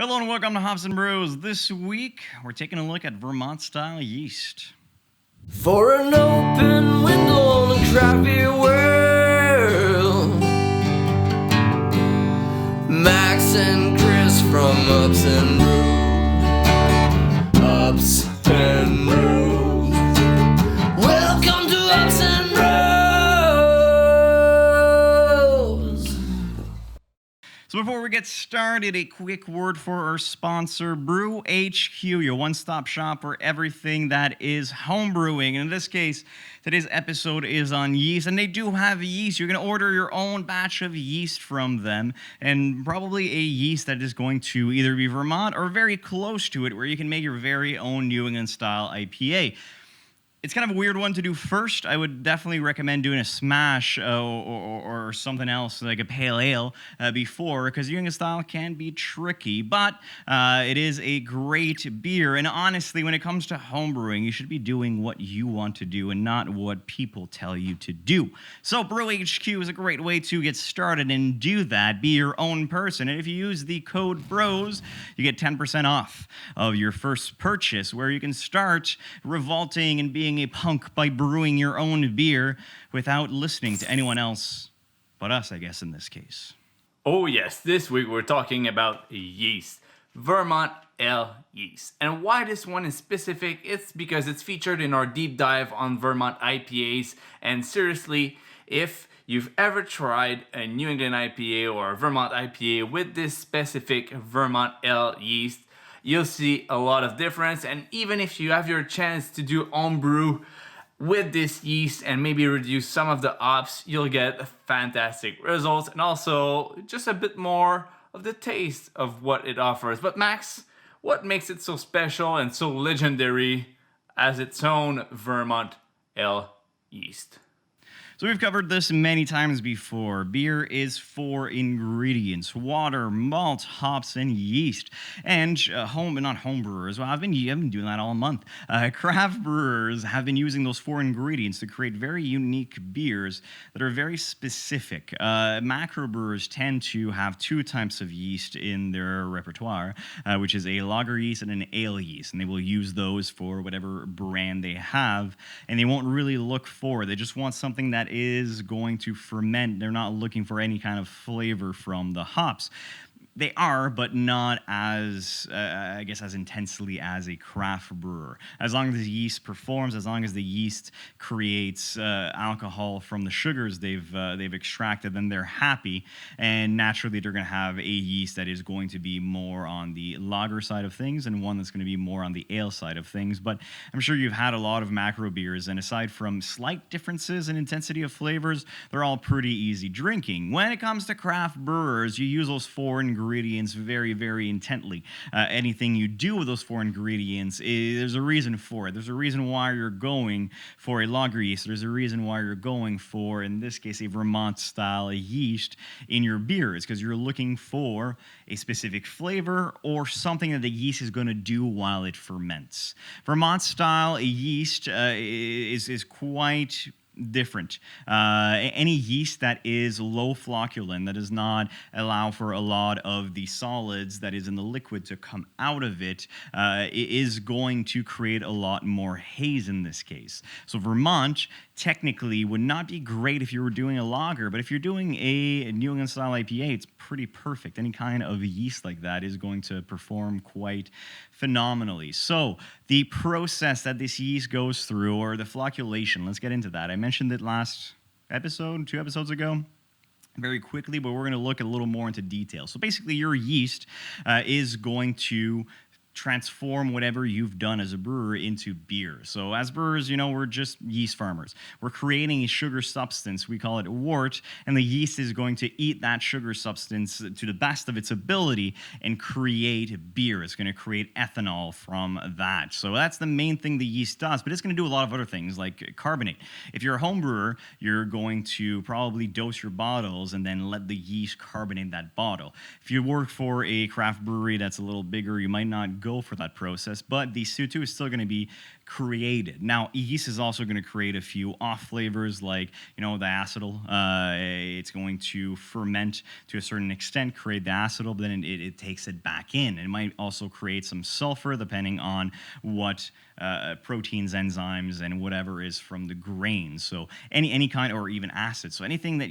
Hello and welcome to Hops and Brews. This week, we're taking a look at Vermont-style yeast. For an open window on a crafty world, Max and Chris from Ups and Brews. Ups and Brews. Welcome to Ups and Brews. So before we get started, a quick word for our sponsor, Brew HQ, your one-stop shop for everything that is home brewing. And in this case, today's episode is on yeast, and they do have yeast. You're going to order your own batch of yeast from them, and probably a yeast that is going to either be Vermont or very close to it, where you can make your very own New England-style IPA. It's kind of a weird one to do first. I would definitely recommend doing a smash or something else like a pale ale before, because New England style can be tricky, but it is a great beer. And honestly, when it comes to homebrewing, you should be doing what you want to do and not what people tell you to do. So Brew HQ is a great way to get started and do that. Be your own person. And if you use the code BROS, you get 10% off of your first purchase, where you can start revolting and being a punk by brewing your own beer without listening to anyone else but us, I guess, in this case. Oh yes, this week we're talking about yeast, Vermont Ale yeast. And why this one is specific, it's because it's featured in our deep dive on Vermont IPAs. And seriously, if you've ever tried a New England IPA or a Vermont IPA with this specific Vermont Ale yeast, you'll see a lot of difference. And even if you have your chance to do homebrew with this yeast and maybe reduce some of the hops, you'll get fantastic results and also just a bit more of the taste of what it offers. But Max, what makes it so special and so legendary as its own Vermont Ale yeast? So we've covered this many times before. Beer is 4 ingredients: water, malt, hops, and yeast. And not home brewers, well, I've been doing that all month. Craft brewers have been using those 4 ingredients to create very unique beers that are very specific. Macro brewers tend to have 2 types of yeast in their repertoire, which is a lager yeast and an ale yeast. And they will use those for whatever brand they have. And they won't really look for it. They just want something that is going to ferment. They're not looking for any kind of flavor from the hops. They are, but not as, as intensely as a craft brewer. As long as the yeast performs, as long as the yeast creates alcohol from the sugars they've extracted, then they're happy. And naturally, they're going to have a yeast that is going to be more on the lager side of things and one that's going to be more on the ale side of things. But I'm sure you've had a lot of macro beers, and aside from slight differences in intensity of flavors, they're all pretty easy drinking. When it comes to craft brewers, you use those 4 ingredients very, very intently. Anything you do with those 4 ingredients, there's a reason for it. There's a reason why you're going for a lager yeast. There's a reason why you're going for, in this case, a Vermont-style yeast in your beer. It's because you're looking for a specific flavor or something that the yeast is going to do while it ferments. Vermont-style yeast is quite different. Any yeast that is low flocculant, that does not allow for a lot of the solids that is in the liquid to come out of it, is going to create a lot more haze in this case. So Vermont technically would not be great if you were doing a lager, but if you're doing a New England style IPA, it's pretty perfect. Any kind of yeast like that is going to perform quite phenomenally. So the process that this yeast goes through, or the flocculation, let's get into that. I mentioned it last episode, 2 episodes ago, very quickly, but we're going to look a little more into detail. So basically, your yeast is going to transform whatever you've done as a brewer into beer. So as brewers, we're just yeast farmers. We're creating a sugar substance. We call it wort, and the yeast is going to eat that sugar substance to the best of its ability and create beer. It's going to create ethanol from that. So that's the main thing the yeast does, but it's going to do a lot of other things like carbonate. If you're a home brewer, you're going to probably dose your bottles and then let the yeast carbonate that bottle. If you work for a craft brewery that's a little bigger, you might not go for that process, but the CO2 is still going to be created. Now, yeast is also going to create a few off flavors like, the acetal. It's going to ferment to a certain extent, create the acetal, but then it takes it back in. It might also create some sulfur depending on what proteins, enzymes, and whatever is from the grains. So any kind, or even acid. So anything that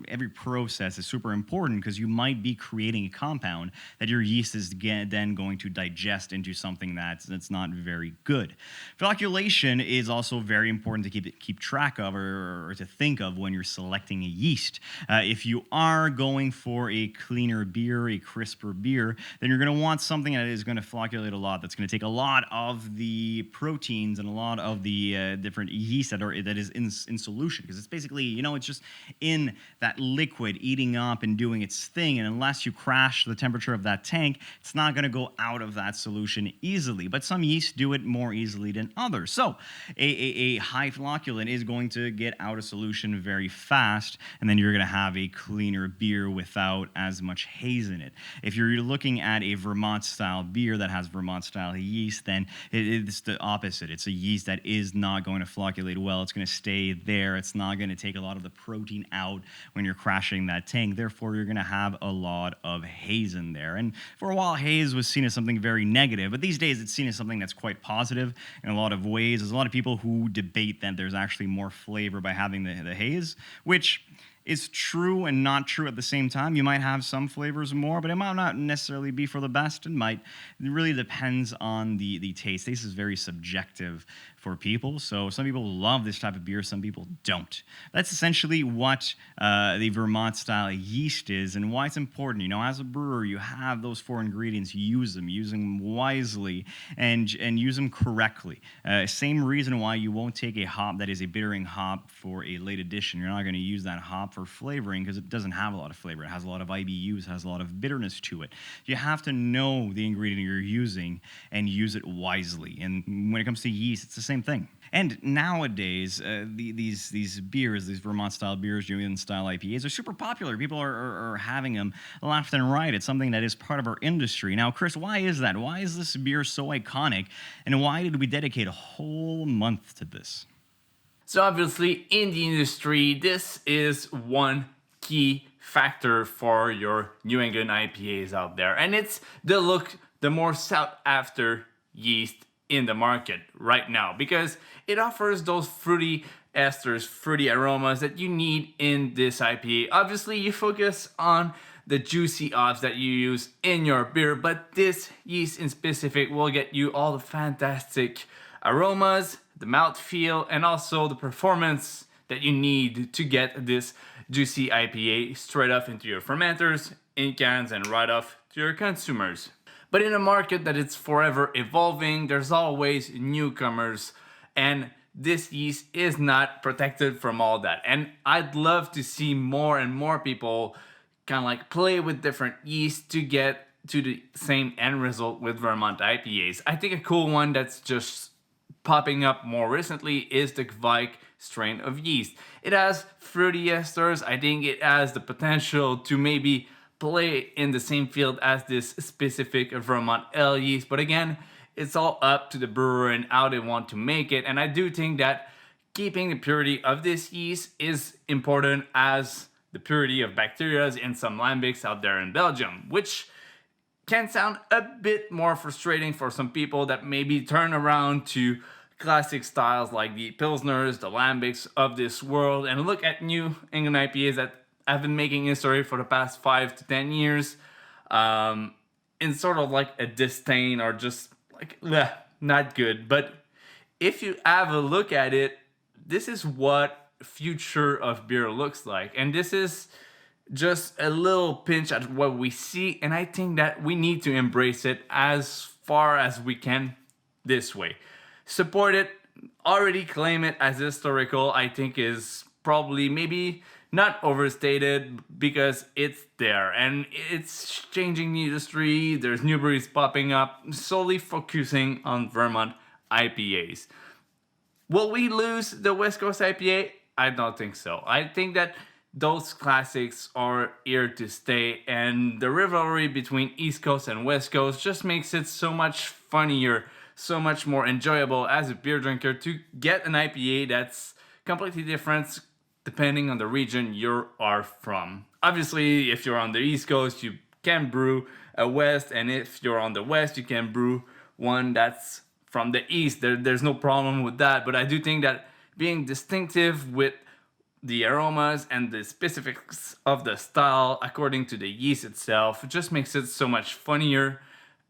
every process is super important because you might be creating a compound that your yeast is then going to digest into something that's not very good. Flocculation is also very important to keep track of or to think of when you're selecting a yeast. If you are going for a cleaner beer, a crisper beer, then you're going to want something that is going to flocculate a lot. That's going to take a lot of the proteins and a lot of the different yeast that is in solution, because it's basically, it's just in that liquid eating up and doing its thing, and unless you crash the temperature of that tank, it's not going to go out of that solution easily. But some yeasts do it more easily than others. So a high flocculant is going to get out of solution very fast, and then you're going to have a cleaner beer without as much haze in it. If you're looking at a Vermont style beer that has Vermont style yeast, then it's the opposite. It's a yeast that is not going to flocculate well. It's going to stay there. It's not going to take a lot of the protein out when you're crashing that tank. Therefore, you're going to have a lot of haze in there. And for a while, haze was seen as something very negative, but these days it's seen as something that's quite positive in a lot of ways. There's a lot of people who debate that there's actually more flavor by having the haze, which is true and not true at the same time. You might have some flavors more, but it might not necessarily be for the best. It really depends on the taste. Taste is very subjective for people. So some people love this type of beer, some people don't. That's essentially what the Vermont style yeast is and why it's important. As a brewer, you have those 4 ingredients. Use them wisely, and use them correctly. Same reason why you won't take a hop that is a bittering hop for a late addition. You're not going to use that hop for flavoring because it doesn't have a lot of flavor. It has a lot of IBUs, has a lot of bitterness to it. You have to know the ingredient you're using and use it wisely. And when it comes to yeast, it's the same thing. And nowadays, these beers, these Vermont-style beers, German-style IPAs, are super popular. People are having them left and right. It's something that is part of our industry. Now, Chris, why is that? Why is this beer so iconic? And why did we dedicate a whole month to this? So obviously, in the industry, this is one key factor for your New England IPAs out there. And it's the more sought after yeast in the market right now, because it offers those fruity esters, fruity aromas that you need in this IPA. Obviously, you focus on the juicy hops that you use in your beer, but this yeast in specific will get you all the fantastic aromas, the mouthfeel, and also the performance that you need to get this juicy IPA straight off into your fermenters, in cans, and right off to your consumers. But in a market that it's forever evolving, there's always newcomers, and this yeast is not protected from all that. And I'd love to see more and more people kind of like play with different yeast to get to the same end result with Vermont IPAs. I think a cool one that's just popping up more recently is the Kvike strain of yeast. It has fruity esters. I think it has the potential to maybe play in the same field as this specific Vermont Ale yeast. But again, it's all up to the brewer and how they want to make it. And I do think that keeping the purity of this yeast is important as the purity of bacteria in some lambics out there in Belgium, which can sound a bit more frustrating for some people that maybe turn around to classic styles like the Pilsners, the lambics of this world, and look at New England IPAs that have been making history for the past 5 to 10 years in sort of like a disdain or just like, not good. But if you have a look at it, this is what future of beer looks like. And this is just a little pinch at what we see, and I think that we need to embrace it as far as we can this way. Support it, already claim it as historical, I think is probably maybe not overstated because it's there and it's changing the industry. There's new breweries popping up, solely focusing on Vermont IPAs. Will we lose the West Coast IPA? I don't think so. I think that those classics are here to stay, and the rivalry between East Coast and West Coast just makes it so much funnier so much more enjoyable as a beer drinker to get an IPA that's completely different depending on the region you are from. Obviously, if you're on the East Coast, you can brew a West, and if you're on the West, you can brew one that's from the East. There's no problem with that, but I do think that being distinctive with the aromas and the specifics of the style according to the yeast itself just makes it so much funnier,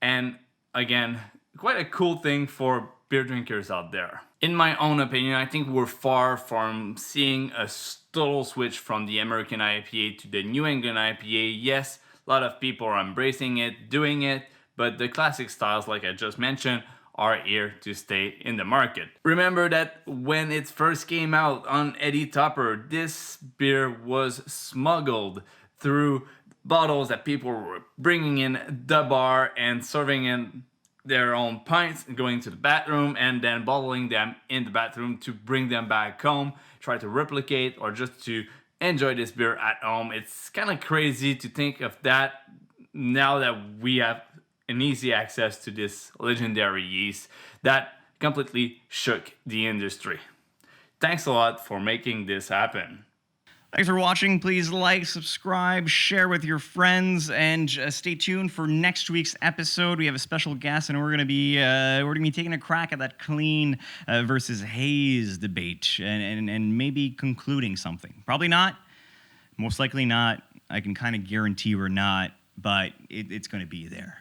and again, quite a cool thing for beer drinkers out there. In my own opinion, I think we're far from seeing a total switch from the American IPA to the New England IPA. Yes, a lot of people are embracing it, doing it, but the classic styles, like I just mentioned, are here to stay in the market. Remember that when it first came out on Eddie Topper, this beer was smuggled through bottles that people were bringing in the bar and serving in their own pints and going to the bathroom and then bottling them in the bathroom to bring them back home, try to replicate or just to enjoy this beer at home. It's kind of crazy to think of that now that we have an easy access to this legendary yeast that completely shook the industry. Thanks a lot for making this happen. Thanks for watching. Please like, subscribe, share with your friends, and stay tuned for next week's episode. We have a special guest, and we're gonna be taking a crack at that clean versus haze debate, and maybe concluding something. Probably not. Most likely not. I can kind of guarantee we're not, but it's going to be there.